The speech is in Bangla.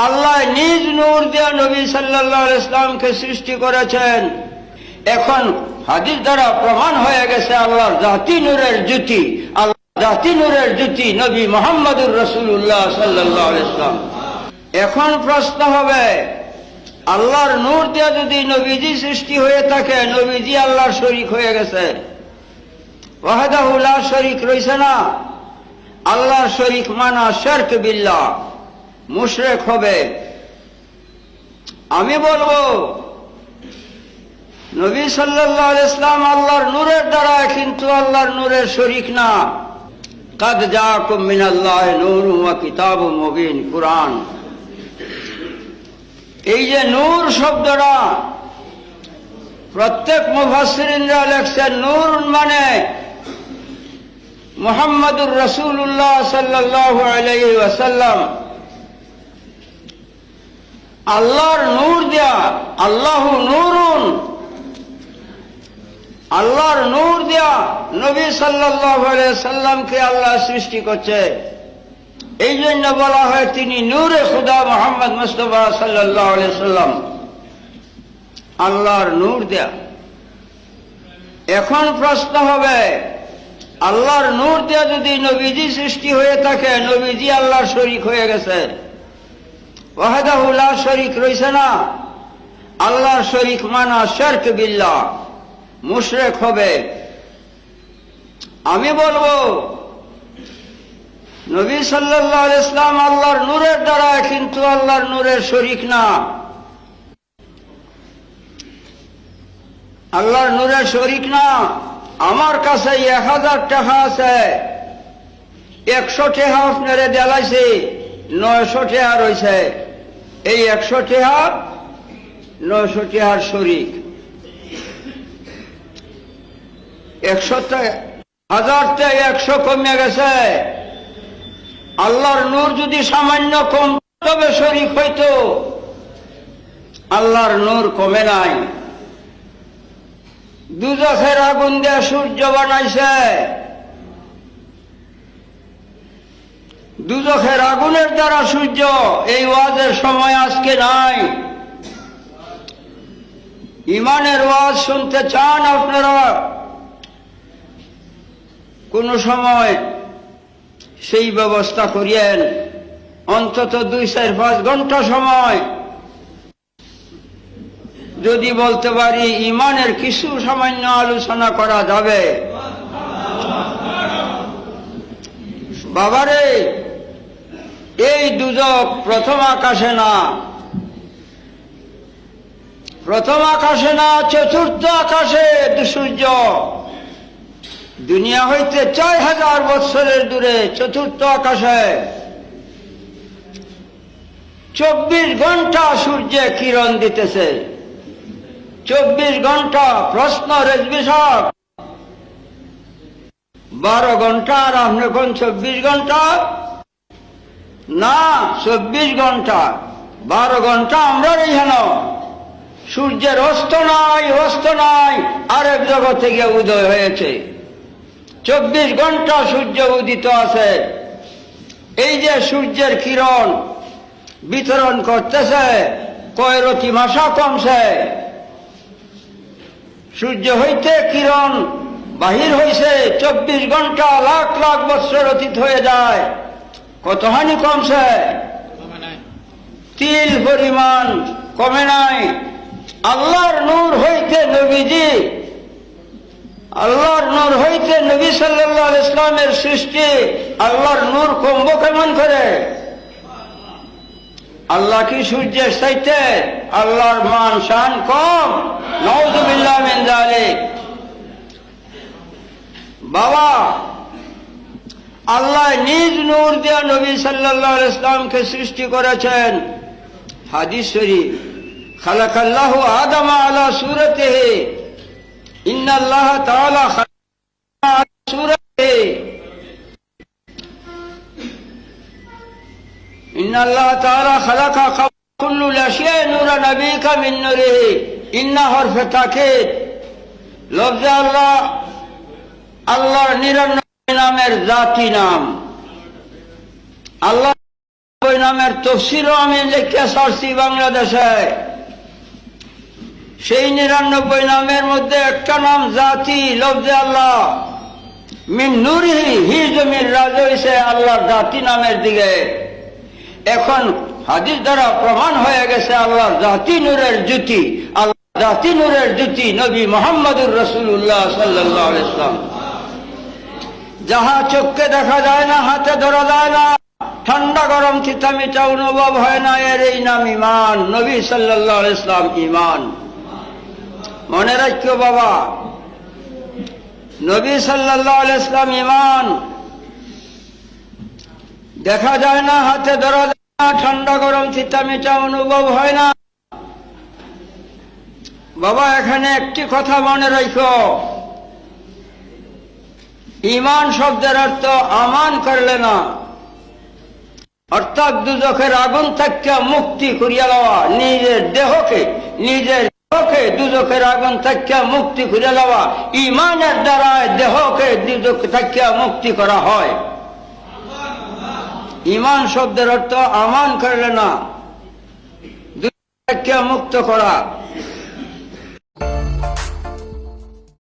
আল্লাহ নিজ নূর দিয়া নবী সাল্লাল্লাহু আলাইহি ইসলামকে সৃষ্টি করেছেন। এখন হাদিস দ্বারা প্রমাণ হয়ে গেছে আল্লাহর জাতি নূরের জ্যোতি, আল্লাহ জাতি নূরের জ্যোতি নবী মুহাম্মদুর রাসূলুল্লাহ সাল্লাল্লাহু আলাইহি ইসলাম। এখন প্রশ্ন হবে, আল্লাহর নূর দিয়া যদি নবীজি সৃষ্টি হয়ে থাকে, নবীজি আল্লাহর শরীক হয়ে গেছে, ওয়াহদাহু লা শরীক রইছে না। আল্লাহর শরীক মানা শিরক বিল্লাহ, মুশরিক হবে। আমি বলবো নবী সাল্লাল্লাহু আলাইহি ইসলাম আল্লাহর নূরের দ্বারা, কিন্তু আল্লাহর নূরের শরীক না। কাদ জাআকুম মিনাল্লাহি নূরুন ওয়া কিতাবুম মুবিন, কুরআন। এই যে নূর শব্দটা প্রত্যেক মুফাসসিরিনরা লেখছেন, নূর মানে মুহাম্মদুর রাসূলুল্লাহ সাল্লাল্লাহু আলাইহি ওয়াসাল্লাম। আল্লাহর নূর দিয়া, আল্লাহু নূরুন, আল্লাহর নূর দিয়া নবী সাল্লাল্লাহু আলাইহি সাল্লামকে আল্লাহ সৃষ্টি করছে। এই জন্য বলা হয় তিনি নূরে খুদা মুহাম্মদ মুস্তাফা সাল্লাল্লাহু আলাইহি সাল্লাম, আল্লাহর নূর দিয়া। এখন প্রশ্ন হবে, আল্লাহর নূর দিয়া যদি নবীজি সৃষ্টি হয়ে থাকে, নবীজি আল্লাহর শরীক হয়ে গেছে, ওয়াহদাহু লা শরীক রইছে না। আল্লাহর শরীক মানা শিরক বিল্লাহ, মুশরিক হবে। আমি বলবো নবী সাল্লাল্লাহু আলাইহি ইসলাম আল্লাহর নূরের দ্বারা, কিন্তু আল্লাহর নূরের শরীক না। আল্লাহর নূরের শরীক না। আমার কাছে 1000 টাকা আছে, 100 টাকা আপনারে দেলাইছি, 900 টাকা রয়েছে। এই 100 টাকা 900 টাকার শরীক। 1000 থেকে 100 কমে গেছে। আল্লাহর নূর যদি সামান্য কম তবে শরীক হইতো, আল্লাহর নূর কমে নাই। দুজখের আগুন দিয়ে সূর্য বানাইছে, দুজখের আগুনের দ্বারা সূর্য। এই ওয়াজের সময় আজকে নাই। ইমানের ওয়াজ শুনতে চান আপনারা, কোন সময় সেই ব্যবস্থা করিয়েন। অন্তত 2-4-5 ঘন্টা সময় যদি বলতে পারি ইমানের কিছু সামান্য আলোচনা করা যাবে। বাবারে, এই দুজক প্রথম আকাশে না, প্রথম আকাশে না, চতুর্থ আকাশে সূর্য। দুনিয়া হইতে 4000 বৎসরের দূরে চতুর্থ আকাশে 24 ঘন্টা সূর্যে কিরণ দিতেছে। 24 ঘন্টা। প্রশ্ন রেজবি সাহেব, 12 ঘন্টা আর আপনি কোন 24 ঘন্টা? না, 24 ঘন্টা। 12 ঘন্টা আমরা এখানে। সূর্যের অস্ত নাই, অস্ত নাই, আরেক জগৎ থেকে উদয় হয়েছে। 24 ঘন্টা সূর্য উদিত আছে। এই যে সূর্যের কিরণ বিতরণ করতেছে, কয়রতি মাসা কমছে। সূর্য হইতে কিরণ বাহির হইছে, 24 ঘন্টা, লাখ লাখ বৎসর অতীত হয়ে যায়। কতখানি কমছে? তিল পরিমাণ কমে নাই। আল্লাহর নূর হইতে নবীজি, আল্লাহর নূর হইতে নবী সাল্লাল্লাহু আলাইহি ইসলামের সৃষ্টি। আল্লাহর নূর কমবো কেমন করে? আল্লাহ কি সূর্যের চাইতে আল্লাহর মান শান কম? নাউযুবিল্লাহ মিন যালিক। বাবা, আল্লাহ নিজ নূর দিয়া নবী সাল্লাল্লাহু আলাইহি ইসলামকে সৃষ্টি করেছেন। হাদিস শরীফ, খালাকাল্লাহু আদামা আলা সূরাতিহি, ইন্নাল্লাহ তাআলা খালাকা আলা সূরাতিহি, ইন্নাল্লাহ তাআলা খালাকা কুল্লু আশিয়া'ইন নূরা নাবিকা মিন নূরিহি। ইন্না হরফে তাকিদ। লফজে আল্লাহ, আল্লাহর 99 নামের জাতি নাম। আল্লাহ নামের তফসিরও আমি লিখে ছাড়ছি বাংলাদেশে। সেই 99 নামের মধ্যে একটা নাম জাতি, লফজে আল্লাহ। মিন নূরিহি হি জমির রাজ হইছে আল্লাহর জাতি নামের দিকে। এখন হাদিস দ্বারা প্রমাণ হয়ে গেছে আল্লাহর জাতি নূরের জ্যোতি, আল্লাহ জাতি নূরের জ্যোতি নবী মুহাম্মদুর রাসূলুল্লাহ সাল্লাল্লাহু আলাইহি ওয়াসাল্লাম। যাহা চোখকে দেখা যায় না, হাতে ধরা যায় না, ঠান্ডা গরম তিতা মিঠা অনুভব হয় না, এর এই নাম ঈমান। নবী সাল্লাল্লাহু আলাইহি ওয়াসাল্লাম ঈমান। মনে রাখিও বাবা, নবী সাল্লাল্লাহু আলাইহি ওয়াসাল্লাম ঈমান। দেখা যায় না, হাতে ধরা যায় না, ঠান্ডা গরম তিতা মিঠা অনুভব হয় না। বাবা এখানে একটি কথা মনে রাখো, ঈমান শব্দের অর্থ আমান করলে না, অর্থাৎ দুজখের আগুন থেকে মুক্তি করিয়া লওয়া। নিজের দেহকে দুজখের আগুন থেকে মুক্তি করিয়া লওয়া ঈমানের দ্বারা দেহকে দুজখ থেকে মুক্তি করা হয়। ঈমান শব্দের অর্থ আমান করলে না, দুজখ থেকে মুক্ত করা।